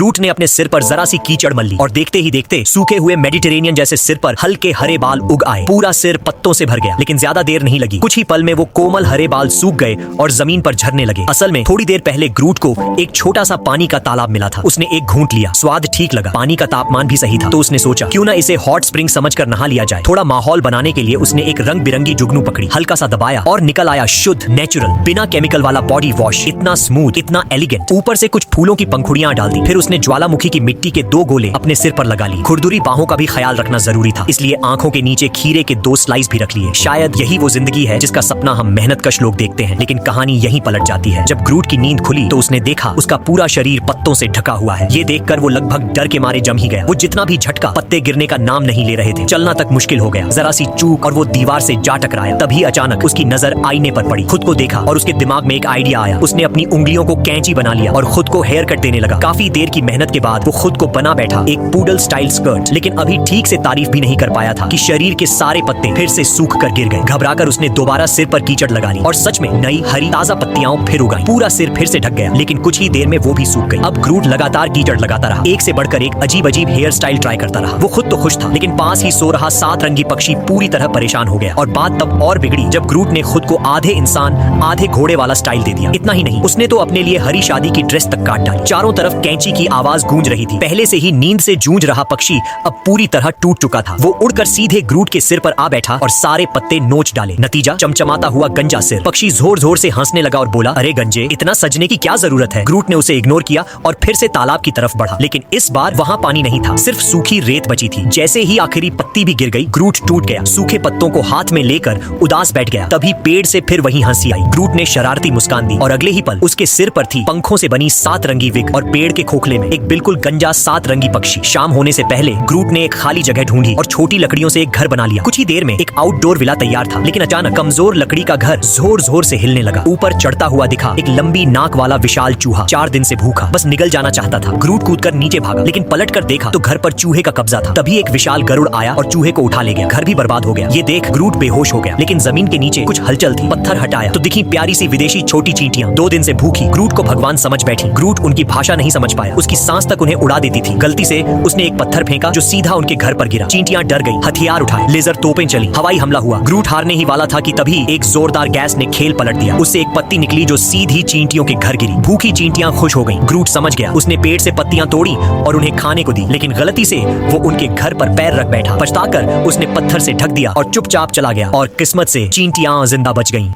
ग्रूट ने अपने सिर पर जरा सी कीचड़ मल ली और देखते ही देखते सूखे हुए मेडिटेरेनियन जैसे सिर पर हल्के हरे बाल उग आए। पूरा सिर पत्तों से भर गया, लेकिन ज्यादा देर नहीं लगी। कुछ ही पल में वो कोमल हरे बाल सूख गए और जमीन पर झरने लगे। असल में थोड़ी देर पहले ग्रूट को एक छोटा सा पानी का तालाब मिला था। उसने एक घूंट लिया, स्वाद ठीक लगा, पानी का तापमान भी सही था। तो उसने सोचा क्यों ना इसे हॉट स्प्रिंग समझकर नहा लिया जाए। थोड़ा माहौल बनाने के लिए उसने एक रंग बिरंगी जुगनू पकड़ी, हल्का सा दबाया और निकल आया शुद्ध नेचुरल बिना केमिकल वाला बॉडी वॉश। इतना स्मूथ, इतना एलिगेंट। ऊपर से कुछ फूलों की पंखुड़ियां डाल दी। फिर उसने ज्वालामुखी की मिट्टी के 2 गोले अपने सिर पर लगा ली। खुरदुरी बाहों का भी ख्याल रखना जरूरी था, इसलिए आंखों के नीचे खीरे के 2 स्लाइस भी रख लिए। शायद यही वो जिंदगी है जिसका सपना हम मेहनतकश लोग देखते हैं। लेकिन कहानी यहीं पलट जाती है। जब ग्रूट की नींद खुली तो उसने देखा उसका पूरा शरीर पत्तों से ढका हुआ है। ये देखकर वो लगभग डर के मारे जम ही गया। वो जितना भी झटका, पत्ते गिरने का नाम नहीं ले रहे थे। चलना तक मुश्किल हो गया। जरा सी चूक और वो दीवार से जा टकराया। तभी अचानक उसकी नजर आईने पर पड़ी। खुद को देखा और उसके दिमाग में एक आइडिया आया। उसने अपनी उंगलियों को कैंची बना लिया और खुद को हेयर कट देने लगा। काफी देर की मेहनत के बाद वो खुद को बना बैठा एक पूडल स्टाइल स्कर्ट। लेकिन अभी ठीक से तारीफ भी नहीं कर पाया था कि शरीर के सारे पत्ते फिर से सूख कर गिर गए। घबराकर उसने दोबारा सिर पर कीचड़ लगा ली और सच में नई हरी ताजा पत्तियां फिर उगाई। पूरा सिर फिर से ढक गया, लेकिन कुछ ही देर में वो भी सूख गई। अब ग्रूट लगातार कीचड़ लगाता रहा, एक से बढ़कर एक अजीब अजीब हेयर स्टाइल ट्राई करता रहा। वो खुद तो खुश था, लेकिन पास ही सो रहा 7 रंगी पक्षी पूरी तरह परेशान हो गया। और बात तब और बिगड़ी जब ग्रूट ने खुद को आधे इंसान आधे घोड़े वाला स्टाइल दे दिया। इतना ही नहीं, उसने तो अपने लिए हरी शादी की ड्रेस तक काट डाली। चारों तरफ कैंची की आवाज गूंज रही थी। पहले से ही नींद से जूझ रहा पक्षी अब पूरी तरह टूट चुका था। वो उड़कर सीधे ग्रूट के सिर पर आ बैठा और सारे पत्ते नोच डाले। नतीजा चमचमाता हुआ गंजा सिर। पक्षी जोर जोर से हंसने लगा और बोला, अरे गंजे, इतना सजने की क्या जरूरत है। ग्रूट ने उसे इग्नोर किया और फिर से तालाब की तरफ बढ़ा। लेकिन इस बार वहाँ पानी नहीं था, सिर्फ सूखी रेत बची थी। जैसे ही आखिरी पत्ती भी गिर गई, ग्रूट टूट गया। सूखे पत्तों को हाथ में लेकर उदास बैठ गया। तभी पेड़ से फिर वही हंसी आई। ग्रूट ने शरारती मुस्कान दी और अगले ही पल उसके सिर पर थी पंखों से बनी 7 रंगी विग और पेड़ के खोखले में एक बिल्कुल गंजा 7 रंगी पक्षी। शाम होने से पहले ग्रूट ने एक खाली जगह ढूंढी और छोटी लकड़ियों से एक घर बना लिया। कुछ ही देर में एक आउटडोर विला तैयार था, लेकिन अचानक कमजोर लकड़ी का घर जोर जोर से हिलने लगा। ऊपर चढ़ता हुआ दिखा एक लंबी नाक वाला विशाल चूहा। 4 दिन से भूखा, बस निगल जाना चाहता था। ग्रूट कूदकर नीचे भागा, लेकिन पलट कर देखा तो घर पर चूहे का कब्जा था। तभी एक विशाल गरुड़ आया और चूहे को उठा ले गया। घर भी बर्बाद हो गया। ये देख ग्रूट बेहोश हो गया, लेकिन जमीन के नीचे कुछ हलचल थी। पत्थर हटाया तो दिखी प्यारी सी विदेशी छोटी चींटियां, 2 दिन से भूखी। ग्रूट को भगवान समझ बैठी। ग्रूट उनकी भाषा नहीं समझ पाया। उसकी सांस तक उन्हें उड़ा देती थी। गलती से उसने एक पत्थर फेंका जो सीधा उनके घर पर गिरा। चींटियां डर गई, हथियार उठाए, लेजर तोपें चली, हवाई हमला हुआ। ग्रूट हारने ही वाला था कि तभी एक जोरदार गैस ने खेल पलट दिया। उससे एक पत्ती निकली जो सीधी चींटियों के घर गिरी। भूखी चींटियां खुश हो गईं। ग्रूट समझ गया। उसने पेड़ से पत्तियां तोड़ी और उन्हें खाने को दी, लेकिन गलती से वो उनके घर पर पैर रख बैठा। पछताकर उसने पत्थर से ढक दिया और चुपचाप चला गया। और किस्मत से चींटियां जिंदा बच गईं।